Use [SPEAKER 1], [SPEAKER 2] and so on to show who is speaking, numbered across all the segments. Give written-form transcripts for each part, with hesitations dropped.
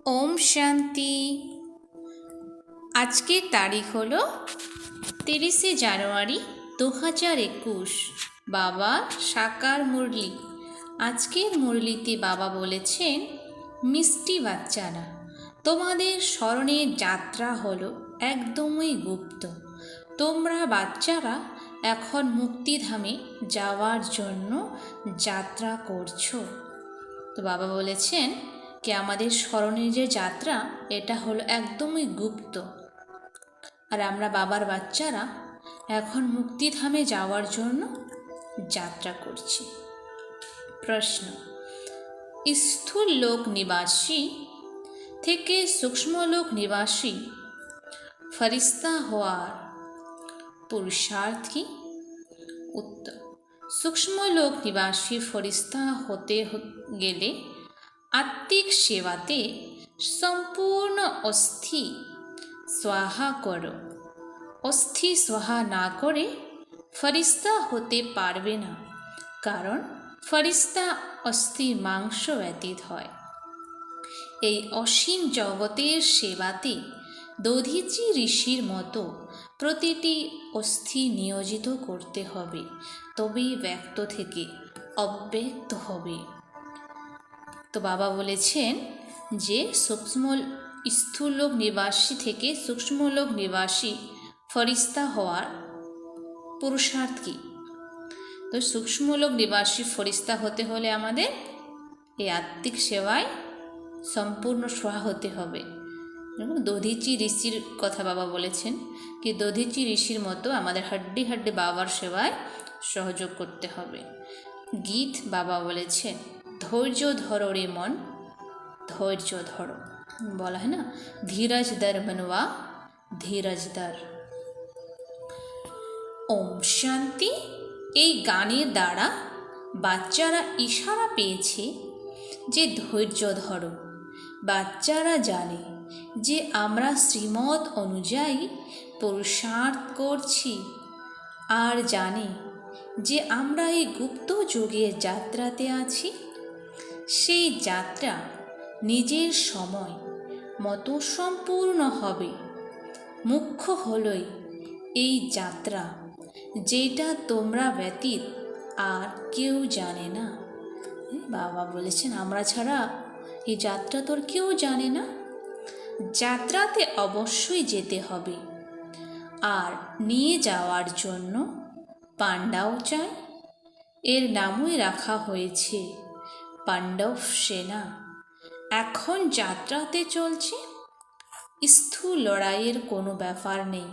[SPEAKER 1] ওম শান্তি। আজকের তারিখ হলো 30শে জানুয়ারি 2021। বাবা সাকার মুরলি। আজকের মুরলিতে বাবা বলেছেন, মিষ্টি বাচ্চারা, তোমাদের স্মরণের যাত্রা হলো একদমই গুপ্ত। তোমরা বাচ্চারা এখন মুক্তিধামে যাওয়ার জন্য যাত্রা করছো। তো বাবা বলেছেন কি আমাদের স্মরণের যে যাত্রা এটা হলো একদমই গুপ্ত, আর আমরা বাবার বাচ্চারা এখন মুক্তিধামে যাওয়ার জন্য যাত্রা করছি। প্রশ্ন: স্থূল লোক নিবাসী থেকে সূক্ষ্ম লোক নিবাসী ফরিস্তা হওয়ার পুরুষার্থ কি? উত্তর: সূক্ষ্ম লোক নিবাসী ফরিস্তা হতে গেলে আত্মিক সেবাতে সম্পূর্ণ অস্থি স্বাহা করো। অস্থি স্বাহা না করে ফরিস্তা হতে পারবে না, কারণ ফরিস্তা অস্থি মাংস ব্যতীত হয়। এই অসীম জগতের সেবাতে দধিচি ঋষির মতো প্রতিটি অস্থি নিয়োজিত করতে হবে, তবেই ব্যক্ত থেকে অব্যক্ত হবে। তো বাবা বলেছেন যে স্থূললোক নিবাসী থেকে সূক্ষ্মলোক নিবাসী ফরিস্তা হওয়ার পুরুষার্থ কি? তো সূক্ষ্মলোক নিবাসী ফরিস্তা হতে হলে আমাদের এই আত্মিক সেবায় সম্পূর্ণ সোহা হতে হবে। দধিচি ঋষির কথা বাবা বলেছেন কি দধিচি ঋষির মতো আমাদের হাড্ডি হাড্ডি বাবার সেবায় সহযোগ করতে হবে। গীত বাবা বলেছেন, ধৈর্য ধরো রে মন, ধৈর্য ধরো। বলা হয় না, ধীরজ দর বনবা ধীরজ দর। ওম শান্তি। এই গানের দ্বারা বাচ্চারা ইশারা পেয়েছে যে ধৈর্য ধরো। বাচ্চারা জানে যে আমরা শ্রীমত অনুযায়ী পুরুষার্থ করছি, আর জানে যে আমরা এই গুপ্ত যুগের যাত্রাতে আছি। সেই যাত্রা নিজের সময় মতো সম্পূর্ণ হবে। মুখ্য হলই এই যাত্রা, যেটা তোমরা ব্যতীত আর কেউ জানে না। বাবা বলেছেন আমরা ছাড়া এই যাত্রা তোর কেউ জানে না। যাত্রাতে অবশ্যই যেতে হবে, আর নিয়ে যাওয়ার জন্য পাণ্ডাও চাই। এর নামই রাখা হয়েছে পাণ্ডব সেনা। এখন যাত্রাতে চলছে। স্থূল লড়াইয়ের কোনো ব্যাপার নেই,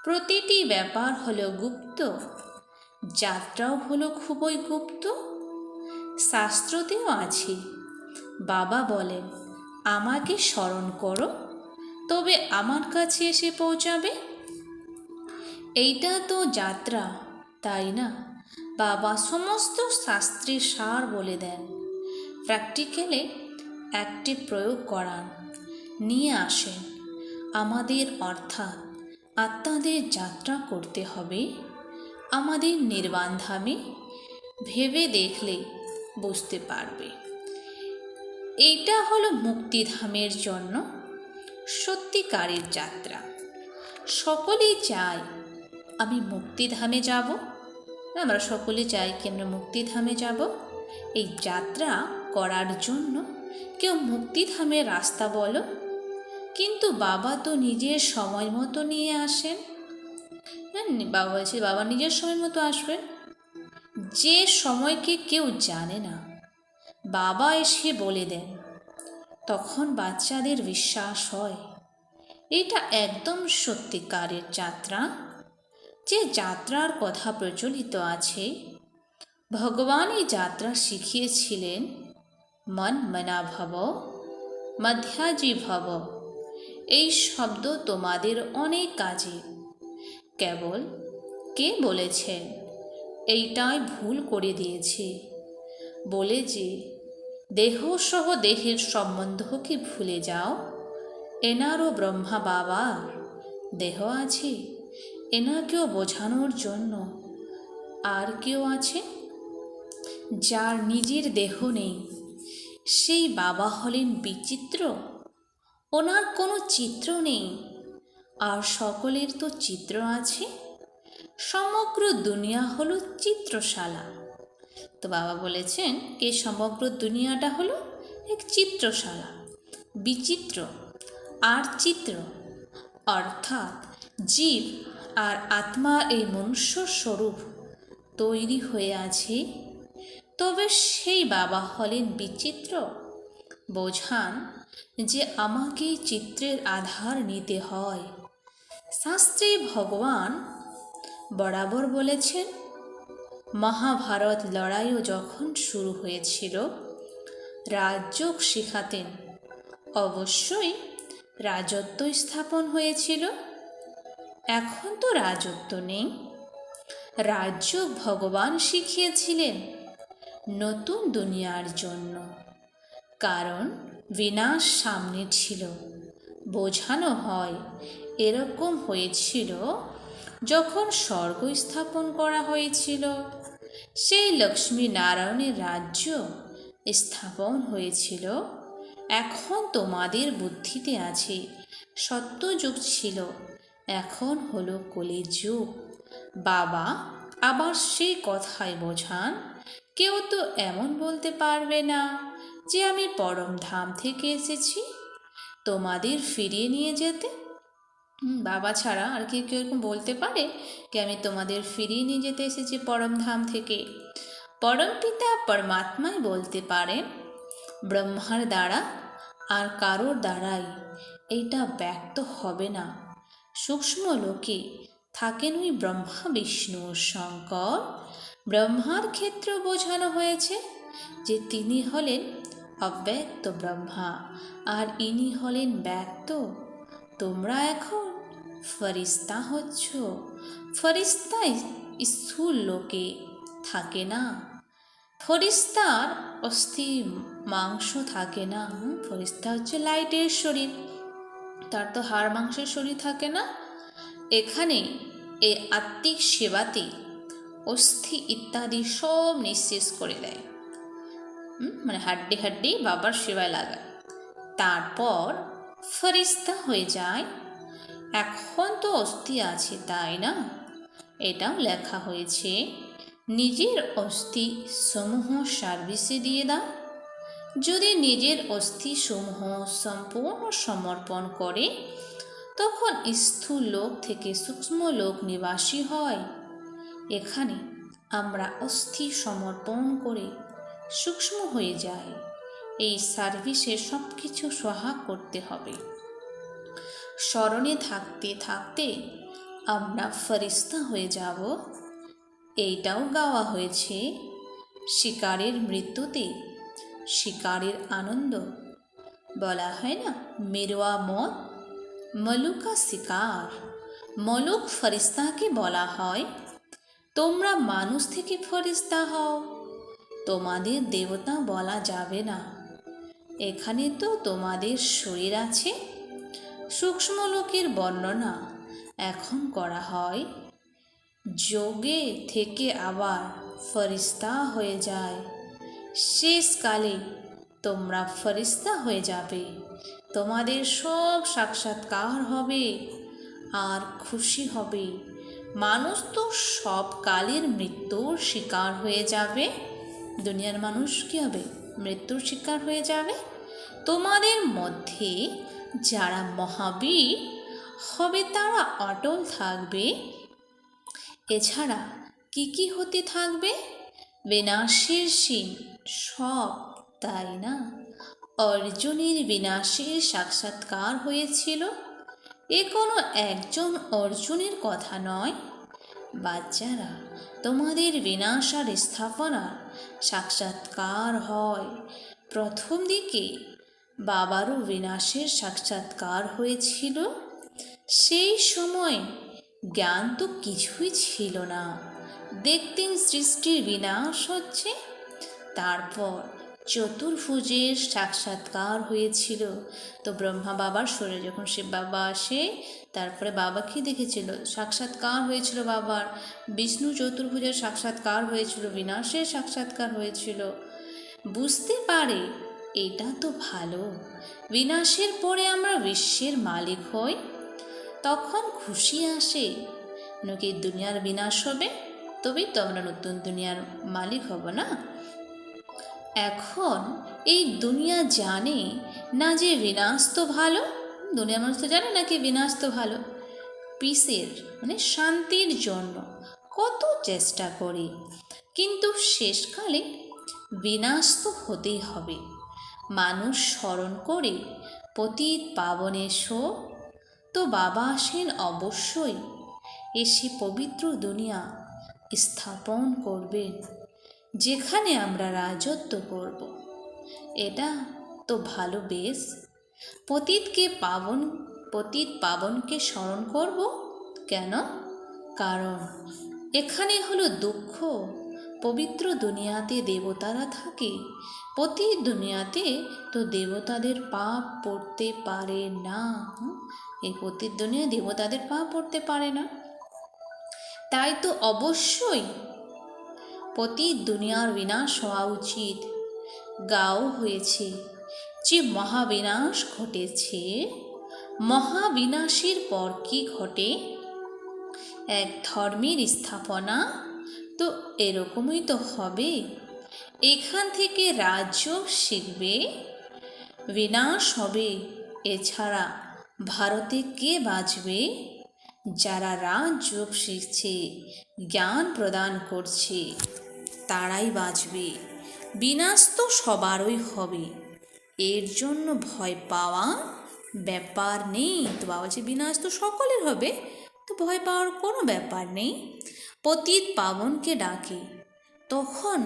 [SPEAKER 1] প্রতিটি ব্যাপার হলো গুপ্ত। যাত্রাও হলো খুবই গুপ্ত। শাস্ত্রতেও আছে, বাবা বলেন আমাকে স্মরণ করো, তবে আমার কাছে এসে পৌঁছাবে। এইটা তো যাত্রা, তাই না? বাবা সমস্ত শাস্ত্রের সার বলে দেন, প্র্যাকটিক্যালে একটি প্রয়োগ করান, নিয়ে আসেন। আমাদের অর্থাৎ আত্মাদের যাত্রা করতে হবে আমাদের নির্বাণ ধামে। ভেবে দেখলে বুঝতে পারবে এইটা হলো মুক্তিধামের জন্য সত্যিকারের যাত্রা। সকলেই চায় আমি মুক্তিধামে যাব, আমরা সকলে চাই কি আমরা মুক্তিধামে যাব। এই যাত্রা করার জন্য কেউ মুক্তিধামের রাস্তা বলো, কিন্তু বাবা তো নিজের সময় মতো নিয়ে আসেন। বাবা বলছে বাবা নিজের সময় মতো আসবেন। যে সময়কে কেউ জানে না, বাবা এসে বলে দেন, তখন বাচ্চাদের বিশ্বাস হয় এটা একদম সত্যিকারের যাত্রা। যে যাত্রার কথা প্রচলিত আছে, ভগবান এই যাত্রা শিখিয়েছিলেন, মন মনা ভব মধ্যাজি ভব। এই শব্দ তোমাদের অনেক কাজে। কেবল কে বলেছেন এইটাই ভুল করে দিয়েছে, বলে যে দেহ সহ দেহের সম্বন্ধকে ভুলে যাও। এনারও ব্রহ্মা বাবার দেহ আছে, এনাকেও বোঝানোর জন্য আর কেউ আছে। যার নিজের দেহ নেই, সেই বাবা হলেন বিচিত্র ওনার কোনো চিত্র নেই, আর সকলের তো চিত্র আছে। সমগ্র দুনিয়া হলো চিত্রশালা। তো বাবা বলেছেন এই সমগ্র দুনিয়াটা হলো এক চিত্রশালা, বিচিত্র আর চিত্র, অর্থাৎ জীব আর আত্মা এই মনুষ্য স্বরূপ তৈরি হয়ে আছে। তবে সেই বাবা হলেন বিচিত্র। বোঝান যে আমাকে চিত্রের আধার নিতে হয়। শাস্ত্রে ভগবান বরাবর বলেছেন, মহাভারত লড়াইও যখন শুরু হয়েছিল রাজযোগ শেখাতেন। অবশ্যই রাজত্ব স্থাপন হয়েছিল। এখন তো রাজত্ব নেই। রাজযোগ ভগবান শিখিয়েছিলেন নতুন দুনিয়ার জন্য, কারণ বিনাশ সামনে ছিল। বোঝানো হয় এরকম হয়েছিল যখন স্বর্গ স্থাপন করা হয়েছিল, সেই লক্ষ্মী নারায়ণের রাজ্য স্থাপন হয়েছিল। এখন তোমাদের বুদ্ধিতে আছে সত্যযুগ ছিল, এখন হলো কলিযুগ। বাবা আবার সেই কথাই বোঝান, কেউ তো এমন বলতে পারবে না যে আমি পরম ধাম থেকে এসেছি তোমাদের ফিরিয়ে নিয়ে যেতে। বাবা ছাড়া আর কি কেউ এরকম বলতে পারে যে আমি তোমাদের ফিরিয়ে নিয়ে যেতে এসেছি পরম ধাম থেকে? পরম পিতা পরমাত্মাই বলতে পারেন, ব্রহ্মার দ্বারা আর কারোর দ্বারাই এইটা ব্যক্ত হবে না। সূক্ষ্ম লোকে থাকেন ওই ব্রহ্মা বিষ্ণু শঙ্কর। ব্রহ্মার ক্ষেত্র বোঝানো হয়েছে যে তিনি হলেন অব্যক্ত ব্রহ্মা, আর ইনি হলেন ব্যক্ত। তোমরা এখন ফরিস্তা হচ্ছ। ফরিস্তায় স্থূল লোকে থাকে না, ফরিস্তার অস্থি মাংস থাকে না। ফরিস্তা হচ্ছে লাইটের শরীর, তার তো হাড় মাংসের শরীর থাকে না। এখানে এই আত্মিক সেবাতে অস্থি ইত্যাদি সব নিঃশেষ করে দেয়, মানে হাড্ডি হাড্ডি বাবার সেবায় লাগায়, তারপর ফরিস্তা হয়ে যায়। এখন তো অস্থি আছে, তাই না? এটাও লেখা হয়েছে, নিজের অস্থি সমূহ সার্ভিসে দিয়ে দাও। যদি নিজের অস্থি সমূহ সম্পূর্ণ সমর্পণ করে তখন স্থূল লোক থেকে সূক্ষ্ম লোক নিবাসী হয়। এখানে আমরা অস্থি সমর্পণ করে সূক্ষ্ম হয়ে যাই। এই সার্ভিসে সব কিছু সহায় করতে হবে। স্মরণে থাকতে থাকতে আমরা ফরিস্তা হয়ে যাব। এইটাও গাওয়া হয়েছে, শিকারের মৃত্যুতে শিকারের আনন্দ। বলা হয় না, মেরওয়া মত মলুকা শিকার। মলুক ফরিস্তাকে বলা হয়, তোমরা মানুষ থেকে ফরিস্তা হও, তোমাদের দেবতা বলা যাবে না। এখানে তো তোমাদের শরীর আছে। সূক্ষ্ম লোকের বর্ণনা এখন করা হয়, যোগে থেকে আবার ফরিস্তা হয়ে যায়। শেষকালে তোমরা ফরিস্তা হয়ে যাবে, তোমাদের সব সাক্ষাৎকার হবে আর খুশি হবে। মানুষ তো সব কালের মৃত্যুর শিকার হয়ে যাবে। দুনিয়ার মানুষ কী হবে? মৃত্যুর শিকার হয়ে যাবে। তোমাদের মধ্যে যারা মহাবীর হবে তারা অটল থাকবে। এছাড়া কি কি হতে থাকবে? বিনাশের সিন সব, তাই না? অর্জুনের বিনাশের সাক্ষাৎকার হয়েছিল। এ কোনো একজন অর্জুনের কথা নয়। বাচ্চারা, তোমাদের বিনাশ আর স্থাপনার সাক্ষাৎকার হয়। প্রথম দিকে বাবারও বিনাশের সাক্ষাৎকার হয়েছিল। সেই সময় জ্ঞান তো কিছুই ছিল না, দেখতেন সৃষ্টির বিনাশ হচ্ছে। তারপর চতুর্ভুজের সাক্ষাৎকার হয়েছিল। তো ব্রহ্মা বাবার শরীরে যখন শিব বাবা আসে, তারপরে বাবাকে দেখেছিল, সাক্ষাৎকার হয়েছিল বাবার। বিষ্ণু চতুর্ভুজের সাক্ষাৎকার হয়েছিল, বিনাশের সাক্ষাৎকার হয়েছিল। বুঝতে পারে এটা তো ভালো, বিনাশের পরে আমরা বিশ্বের মালিক হই, তখন খুশি আসে। নাকি দুনিয়ার বিনাশ হবে, তবেই তো আমরা নতুন দুনিয়ার মালিক হব না। এখন এই দুনিয়া জানে না যে বিনাশ তো ভালো, দুনিয়ার মানুষ তো জানে না কি বিনাশ তো ভালো। পিসের মানে শান্তির জন্য কত চেষ্টা করি, কিন্তু শেষকালে বিনাশ তো হতেই হবে। মানুষ স্মরণ করে পতিত পাবনে শো, তো বাবা আসেন অবশ্যই, এসে পবিত্র দুনিয়া স্থাপন করবেন, যেখানে আমরা রাজত্ব করব। এটা তো ভালো বেশ। পতিত পাবনকে স্মরণ করব কেন? কারণ এখানে হলো দুঃখ, পবিত্র দুনিয়াতে দেবতারা থাকে, পতিত দুনিয়াতে তো দেবতাদের পাপ পড়তে পারে না। এই পতিত দুনিয়ায় দেবতাদের পাপ পড়তে পারে না, তাই তো অবশ্যই পতিত দুনিয়ার বিনাশ হওয়া উচিত। গাও হয়েছে যে মহাবিনাশ ঘটেছে, মহাবিনাশের পর কি ঘটে? এক ধর্মের স্থাপনা, তো এরকমই তো হবে। এখান থেকে রাজ্য শিখবে, বিনাশ হবে। এছাড়া ভারতে কে বাঁচবে? যারা রাজযোগ শিখছে, জ্ঞান প্রদান করছে, তারাই বাঁচবে। বিনাশ তো সবারই হবে, এর জন্য ভয় পাওয়া ব্যাপার নেই। তো বাবা বলছে বিনাশ তো সকলের হবে, তো ভয় পাওয়ার কোনো ব্যাপার নেই। পতিত পাবনকে ডাকে তখন,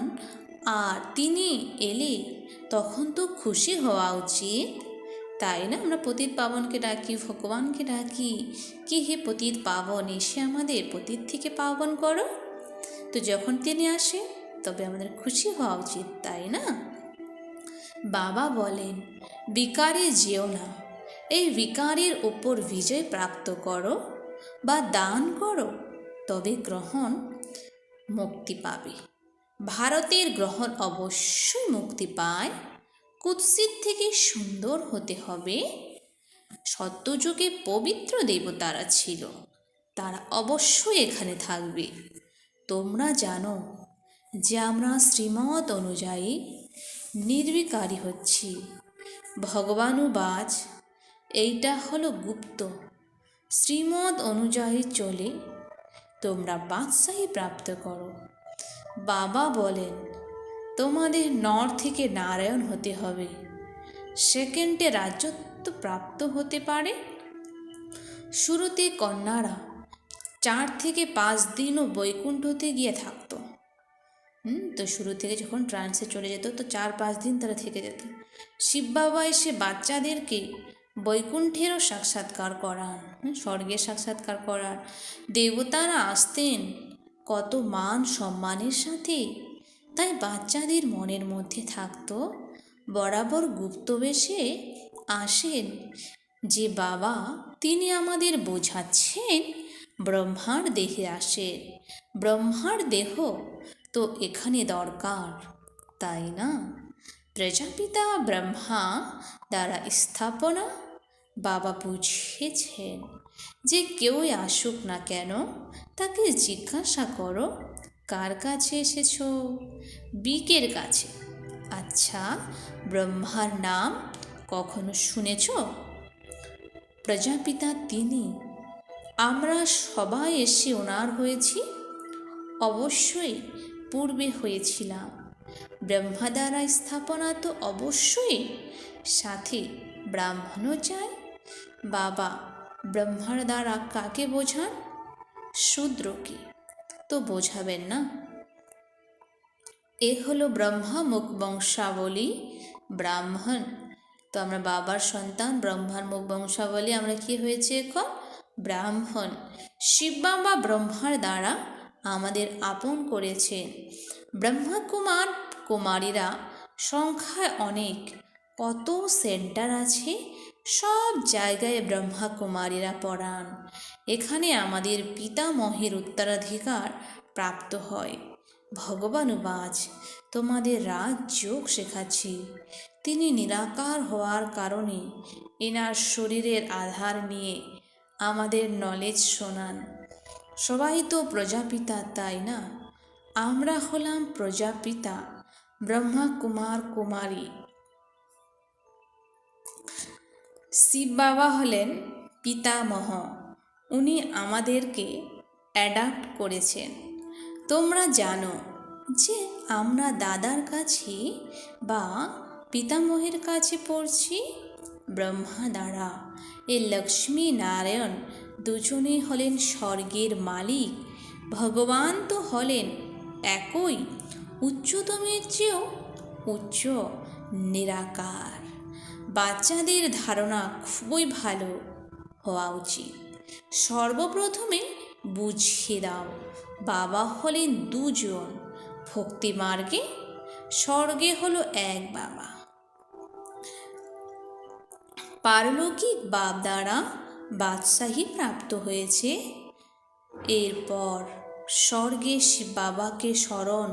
[SPEAKER 1] আর তিনি এলে তখন তো খুশি হওয়া উচিত, তাই না? আমরা পতিত পাবনকে ডাকি, ভগবানকে ডাকি কি হে পতিত পাবন, এসে আমাদের পতিত থেকে পাবন করো। তো যখন তিনি আসে তবে আমাদের খুশি হওয়া উচিত, তাই না? বাবা বলেন বিকারে যেও না, এই বিকারের ওপর বিজয় প্রাপ্ত করো বা দান করো, তবে গ্রহণ মুক্তি পাবে। ভারতের গ্রহণ অবশ্যই মুক্তি পায়। কুৎসিত থেকে সুন্দর হতে হবে। সত্যযুগে পবিত্র দেবতারা ছিল, তারা অবশ্যই এখানে থাকবে। তোমরা জানো যে আমরা শ্রীমত অনুযায়ী নির্বিকারী হচ্ছি, ভগবানুবাজ এইটা হলো গুপ্ত। শ্রীমত অনুযায়ী চলে তোমরা বাদশাহী প্রাপ্ত করো। বাবা বলেন তোমাদের নর থেকে নারায়ণ হতে হবে, সেকেন্ডে রাজত্ব প্রাপ্ত হতে পারে। শুরুতে কন্যারা 4 থেকে 5 দিনও বৈকুণ্ঠতে গিয়ে থাকতো। তো শুরু থেকে যখন ট্রান্সে চলে যেত তো 4-5 দিন তারা থেকে যেত। শিব বাবা এসে বাচ্চাদেরকে বৈকুণ্ঠেরও সাক্ষাৎকার করান, স্বর্গের সাক্ষাৎকার করান। দেবতারা আসতেন কত মান সম্মানের সাথে, তাই বাচ্চাদের মনের মধ্যে থাকতো বরাবর গুপ্তবেশে আসেন যে বাবা তিনি আমাদের বোঝাচ্ছেন ব্রহ্মার দেহে আসেন। ব্রহ্মার দেহ তো এখানে দরকার, তাই না? প্রজাপিতা ব্রহ্মা দ্বারা স্থাপনা বাবা বুঝিয়েছেন যে কেউই আসুক না কেন তাকে জিজ্ঞাসা করো কার কাছে এসেছো? বিকের কাছে। আচ্ছা, ব্রহ্মার নাম কখনো শুনেছ? প্রজাপিতা তিনি। আমরা সবাই এসে ওনার হয়েছি? অবশ্যই পূর্বে হয়েছিলাম। ব্রহ্মা দ্বারা স্থাপনা তো অবশ্যই, সাথে ব্রাহ্মণও চায়। বাবা ব্রহ্মার দ্বারা কাকে বোঝান? শূদ্রকে তো বোঝাবেন না। এ হলো ব্রহ্মা মুখ বংশাবলী, ব্রাহ্মণ। তো আমরা বাবার সন্তান, ব্রহ্মার মুখ বংশাবলী, আমরা কি হয়েছে এখন? ব্রাহ্মণ। শিব বাবা ব্রহ্মার দ্বারা আমাদের আপন করেছেন। ব্রহ্মা কুমার কুমারীরা সংখ্যায় অনেক, কত সেন্টার আছে, সব জায়গায় ব্রহ্মা কুমারীরা পড়ান। এখানে আমাদের পিতামহের উত্তরাধিকার প্রাপ্ত হয়। ভগবানুবাজ তোমাদের রাজযোগ শেখাচ্ছি, তিনি নিরাকার হওয়ার কারণে এনার শরীরের আধার নিয়ে আমাদের নলেজ শোনান। সবাই তো প্রজাপিতা, তাই না? আমরা হলাম প্রজাপিতা, ব্রহ্মা কুমার কুমারী। শিব বাবা হলেন পিতামহ, উনি আমাদেরকে অ্যাডাপ্ট করেছেন। তোমরা জানো যে আমরা দাদার কাছে বা পিতামহের কাছে পড়ছি ব্রহ্মা দ্বারা। এ লক্ষ্মী নারায়ণ দুজনেই হলেন স্বর্গের মালিক। ভগবান তো হলেন একই, উচ্চতমের চেয়েও উচ্চ, নিরাকার। বাচ্চাদের ধারণা খুবই ভালো হওয়া উচিত। সর্বপ্রথমে বুঝিয়ে দাও, বাবা হলেন দুজন। ভক্তি মার্গে স্বর্গে হলো এক বাবা। পারলৌকিক বাপ দ্বারা বাদশাহী প্রাপ্ত হয়েছে। এরপর স্বর্গে শিব বাবাকে স্মরণ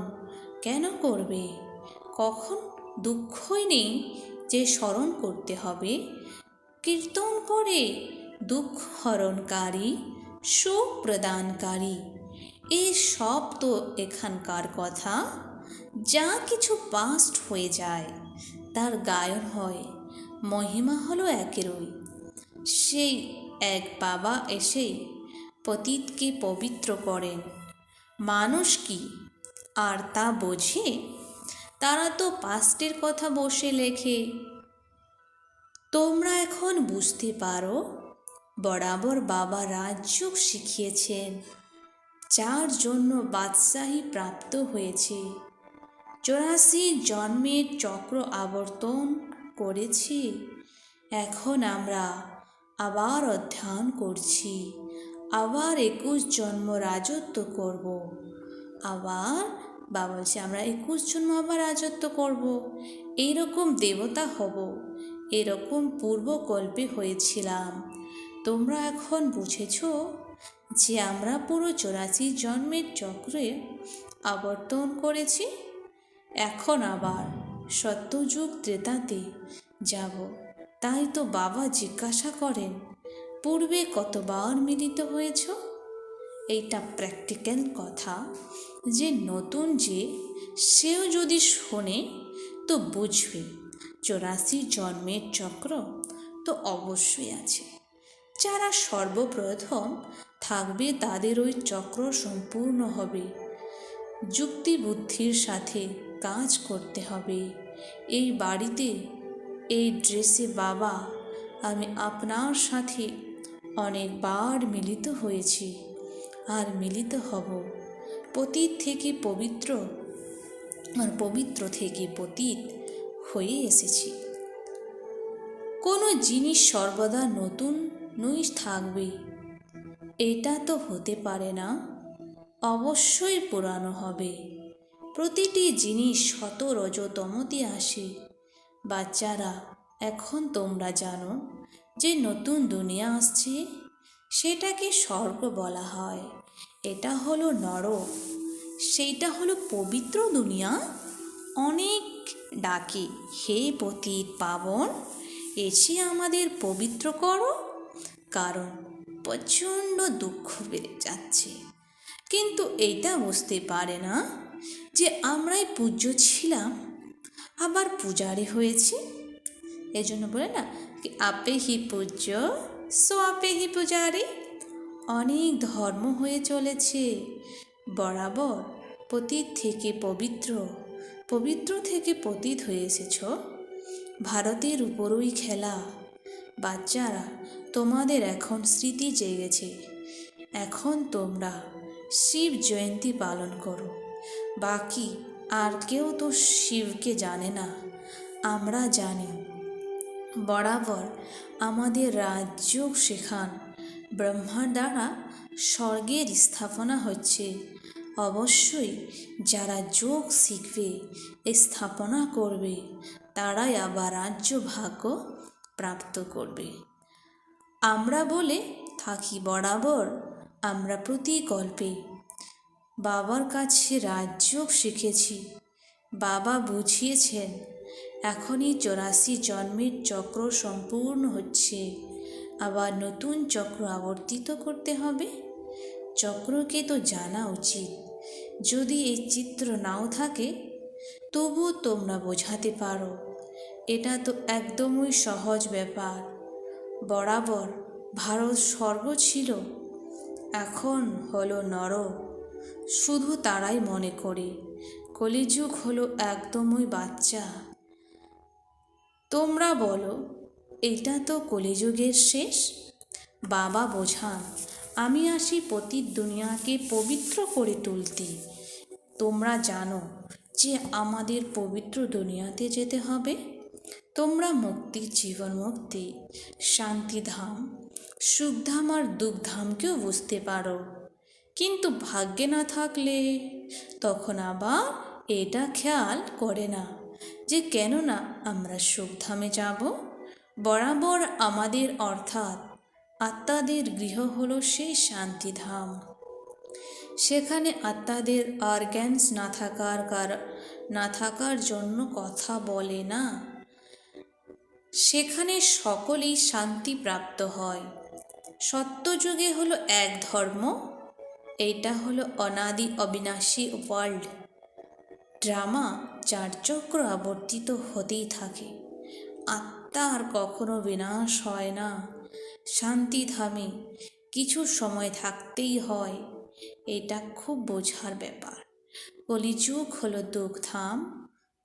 [SPEAKER 1] কেন করবে? কখন দুঃখই নেই যে স্মরণ করতে হবে। কীর্তন করে দুঃখ হরণকারী, সুখ প্রদানকারী। এই সব তো এখানকার কথা। যা কিছু পাস্ট হয়ে যায় তার গায়ন হয়, মহিমা হলো একেরই। সেই এক বাবা এসেই পতিতকে পবিত্র করেন। মানুষ কি আর তা বোঝে? তারা তো পাস্টের কথা বসে লেখে। তোমরা এখন বুঝতে পারো, বরাবর বাবা রাজযোগ শিখিয়েছেন, যার জন্য বাদশাহী প্রাপ্ত হয়েছে। 84 জন্মের চক্র আবর্তন করেছি। এখন আমরা আবার অধ্যয়ন করছি, আবার 21 জন্ম রাজত্ব করব। আবার বাবা বলছে আমরা 21 জন্ম আবার রাজত্ব করব, এইরকম দেবতা হব, এরকম পূর্বকল্পে হয়েছিলাম। তোমরা এখন বুঝেছ যে আমরা পুরো 84 জন্মের চক্রে আবর্তন করেছি। এখন আবার সত্যযুগ ত্রেতাতে যাব। তাই তো বাবা জিজ্ঞাসা করেন, পূর্বে কতবার মিলিত হয়েছ? এইটা প্র্যাকটিক্যাল কথা, যে নতুন যে সেও যদি শোনে তো বুঝবে 84 জন্মের চক্র তো অবশ্যই আছে। যারা সর্বপ্রথম থাকবে তাদের ওই চক্র সম্পূর্ণ হবে। যুক্তি বুদ্ধির সাথে কাজ করতে হবে। এই বাড়িতে এই ড্রেসে বাবা, আমি আপনার সাথে অনেকবার মিলিত হয়েছি আর মিলিত হব। পতিত থেকে পবিত্র আর পবিত্র থেকে পতিত হয়ে এসেছি। কোনো জিনিস সর্বদা নতুন নই থাকবে এটা তো হতে পারে না, অবশ্যই পুরানো হবে। প্রতিটি জিনিস শত রজতমতে আসে। বাচ্চারা, এখন তোমরা জানো যে নতুন দুনিয়া আসছে, সেটাকে স্বর্গ বলা হয়। এটা হলো নরক, সেইটা হলো পবিত্র দুনিয়া। অনেক ডাকে, হে পতিত পাবন, এসে আমাদের পবিত্র করো, কারণ প্রচণ্ড দুঃখ বেড়ে যাচ্ছে। কিন্তু এইটা বুঝতে পারে না যে আমরাই পূজ্য ছিলাম, আবার পূজারি হয়েছি। এজন্য বলে না কি আপে হি পূজ্য সো আপে হি পূজারি। অনেক ধর্ম হয়ে চলেছে। বরাবর পতিত থেকে পবিত্র, পবিত্র থেকে পতিত হয়ে এসেছ। ভারতের উপরই খেলা। বাচ্চারা, তোমাদের এখন স্মৃতি জেগেছে। এখন তোমরা শিব জয়ন্তী পালন করো। বাকি আর কেউ তো শিবকে জানে না, আমরা জানি। বরাবর আমাদের রাজযোগ শেখান। ব্রহ্মার দ্বারা স্বর্গের স্থাপনা হচ্ছে। অবশ্যই যারা যোগ শিখবে, স্থাপনা করবে, তারাই আবার রাজ্য ভাগ্য প্রাপ্ত করবে। আমরা বলে থাকি বরাবর, আমরা প্রতি কল্পে বাবার কাছে রাজযোগ শিখেছি। বাবা বুঝিয়েছেন এখনই 84 জন্মের চক্র সম্পূর্ণ হচ্ছে, আবার নতুন চক্র আবর্তিত করতে হবে। চক্রকে তো জানা উচিত। যদি এই চিত্র নাও থাকে তবু তোমরা বোঝাতে পারো। এটা তো একদমই সহজ ব্যাপার। বরাবর ভারত স্বর্গ ছিল, এখন হলো নরক। শুধু তারাই মনে করে কলিযুগ হলো একদমই বাচ্চা। তোমরা বলো এটা তো কলিযুগের শেষ। বাবা বোঝান, আমি আসি পতিত দুনিয়াকে পবিত্র করে তুলতে। তোমরা জানো যে আমাদের পবিত্র দুনিয়াতে যেতে হবে। তোমরা মুক্তি, জীবন মুক্তি, শান্তিধাম, সুখধাম আর দুঃখধামকেও বুঝতে পারো। কিন্তু ভাগ্যে না থাকলে তখন আবার এটা খেয়াল করে না যে কেননা আমরা সুখধামে যাব। বরাবর আমাদের অর্থাৎ আত্মাদের গৃহ হলো সেই শান্তিধাম। সেখানে আত্মাদের অর্গ্যানস না থাকার জন্য কথা বলে না। সেখানে সকলেই শান্তি প্রাপ্ত হয়। সত্যযুগে হলো এক ধর্ম, এইটা হলো অনাদি অবিনাশী ওয়ার্ল্ড ড্রামা, যার চক্র আবর্তিত হতেই থাকে। আত্মার কখনো বিনাশ হয় না। শান্তিধামে কিছু সময় থাকতেই হয়, এটা খুব বোঝার ব্যাপার। কলিযুগ হলো দুঃখধাম।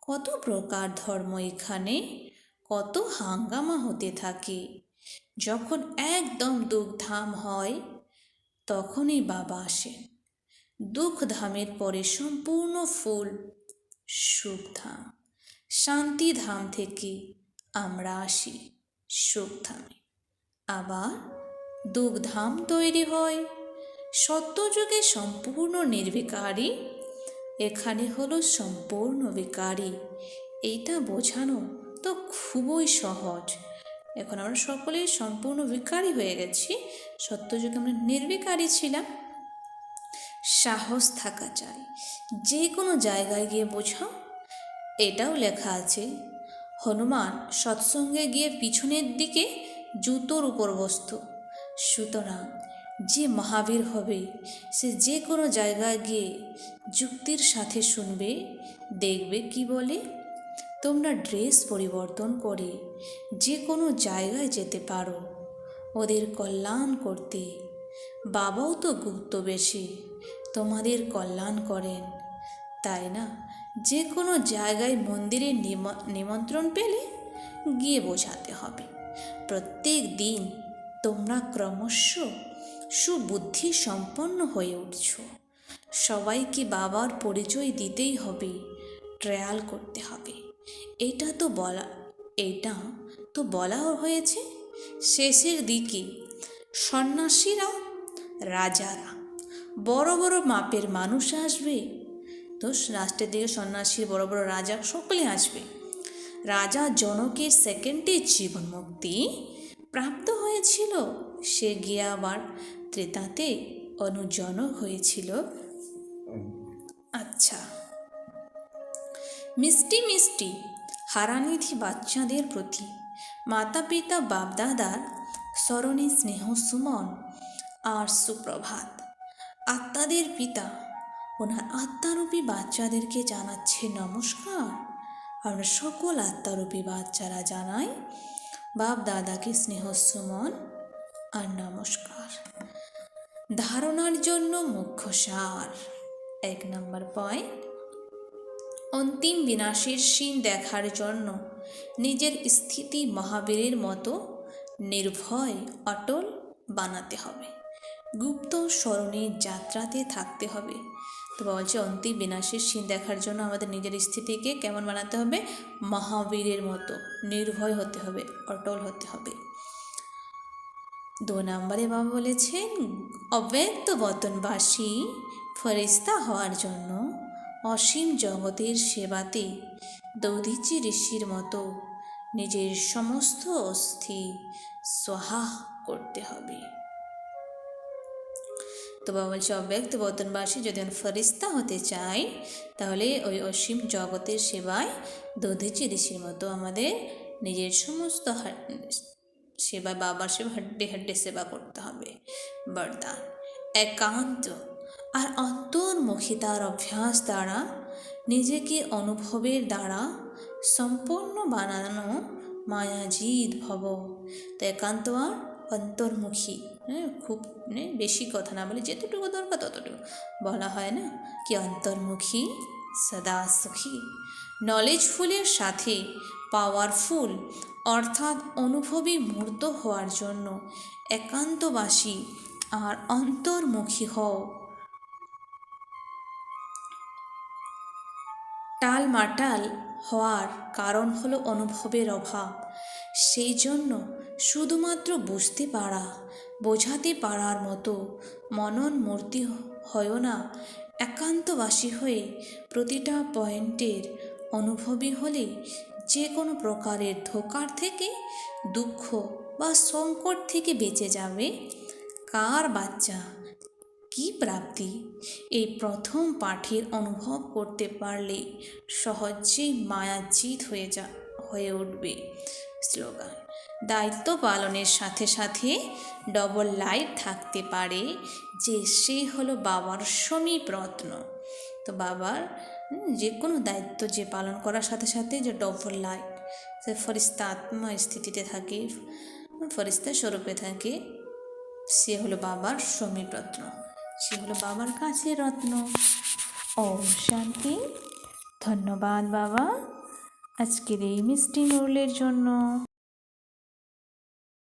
[SPEAKER 1] কত প্রকার ধর্ম এখানে, কত হাঙ্গামা হতে থাকে। যখন একদম দুঃখধাম হয় তখনই বাবা আসেন। দুঃখধামের পরে সম্পূর্ণ ফুল সুখধাম। শান্তিধাম থেকে আমরা আসি সুখধামে, আবার দুঃখধাম তৈরি হয়। সত্যযুগে সম্পূর্ণ নির্বিকারী, এখানে হলো সম্পূর্ণ বিকারী। এইটা বোঝানো তো খুবই সহজ। এখন আমরা সকলেই সম্পূর্ণ বিকারী হয়ে গেছি। সত্যযুগে আমরা নির্বিকারী ছিলাম। সাহস থাকা চাই, যে কোনো জায়গায় গিয়ে বোঝাও। এটাও লেখা আছে, হনুমান সৎসঙ্গে গিয়ে পিছনের দিকে জুতোর উপর বসত। সুতরাং যে মহাবীর হবে সে যে কোনো জায়গায় গিয়ে যুক্তির সাথে শুনবে, দেখবে কি বলে। তোমরা ড্রেস পরিবর্তন করে যে কোনো জায়গায় যেতে পারো ওদের কল্যাণ করতে। বাবাও তো গুপ্ত বেশি তোমাদের কল্যাণ করেন, তাই না? যে কোনো জায়গায় মন্দিরে নিমন্ত্রণ পেলে গিয়ে বোঝাতে হবে। প্রত্যেক দিন তোমরা ক্রমশ সুবুদ্ধি সম্পন্ন হয়ে উঠছ। সবাইকে বাবার পরিচয় দিতেই হবে, ট্রায়াল করতে হবে। এটা তো বলা হয়েছে। শেষের দিকে সন্ন্যাসীরা, রাজারা, বড় বড় মাপের মানুষ আসবে। তো লাস্টের দিকে সন্ন্যাসী, বড় বড় রাজা সকলে আসবে। রাজা জনকের সেকেন্ডে জীবন মুক্তি প্রাপ্ত হয়েছিল। সে গিয়ে আবার ত্রেতাতে অনুজনক হয়েছিল। আচ্ছা, মিষ্টি মিষ্টি হারানিধি বাচ্চাদের প্রতি মাতা পিতা বাপদাদার স্মরণে স্নেহ সুমন আর সুপ্রভাত। আত্মাদের পিতা ওনার আত্মারূপী বাচ্চাদেরকে জানাচ্ছে নমস্কার। আমরা সকল আত্মারূপী বাচ্চারা জানাই বাপ দাদাকে স্নেহ সুমন আর নমস্কার। ধারণার জন্য মুখ্য সার। 1 নম্বর পয়েন্ট, অন্তিম বিনাশের সিন দেখার জন্য নিজের স্থিতি মহাবীরের মতো নির্ভয় অটল বানাতে হবে। গুপ্ত স্মরণের যাত্রাতে থাকতে হবে। তো বলছে অন্তিম বিনাশের সিন দেখার জন্য আমাদের নিজের স্থিতিকে কেমন বানাতে হবে? মহাবীরের মতো নির্ভয় হতে হবে, অটল হতে হবে। 2 নম্বরে বাবা বলেছেন অব্যক্ত বতনবাসী ফেরেশতা হওয়ার জন্য অসীম জগতের সেবাতে দৌদিচি ঋষির মতো নিজের সমস্ত অস্থি সহা করতে হবে। তো বাবা বলছে অব্যক্ত বর্তনবাসী যদি ফরিস্তা হতে চাই তাহলে ওই অসীম জগতের সেবায় দধিচি ঋষির মতো আমাদের নিজের সমস্ত সেবা বাবার সেবা হাড্ডে হাড্ডে সেবা করতে হবে। বরদান একান্ত আর অন্তর্মুখিতার অভ্যাস দ্বারা নিজেকে অনুভবের দ্বারা সম্পূর্ণ বানানো মায়াজিৎ ভব। তো একান্ত আর অন্তর্মুখী, খুব বেশি কথা না বলে যেতটুকু দরকার ততটুকু বলা হয় না কি অন্তর্মুখী সদা সুখী। নলেজফুলের সাথে পাওয়ারফুল অর্থাৎ অনুভবী মূর্ত হওয়ার জন্য একান্তবাসী আর অন্তর্মুখী হও। টালমাটাল হওয়ার কারণ হলো অনুভবের অভাব। সেই জন্য শুধুমাত্র বুঝতে পারা বোঝাতে পারার মতো মনন মূর্তি হয় না, একান্তবাসী হয়ে প্রতিটা পয়েন্টের অনুভবী হলে যে কোনো প্রকারের ধোঁকার থেকে দুঃখ বা সংকট থেকে বেঁচে যাবে। কার বাচ্চা কি প্রাপ্তি, এই প্রথম পাঠের অনুভব করতে পারলে সহজেই মায়াজিৎ হয়ে উঠবে। স্লোগান দায়িত্ব পালনের সাথে সাথে ডবল লাইফ থাকতে পারে যে সে হলো বাবার সমীপ রত্ন। তো বাবার যে কোনো দায়িত্ব যে পালন করার সাথে সাথে যে ডবল লাইফ, সে ফরিস্তা আত্মা স্থিতিতে থাকে, ফরিস্তা স্বরূপে থাকে, সে হলো বাবার সমীপ রত্ন, সে হলো বাবার কাছে রত্ন। ওম শান্তি। ধন্যবাদ বাবা আজকের এই মিষ্টি মুরলির জন্য।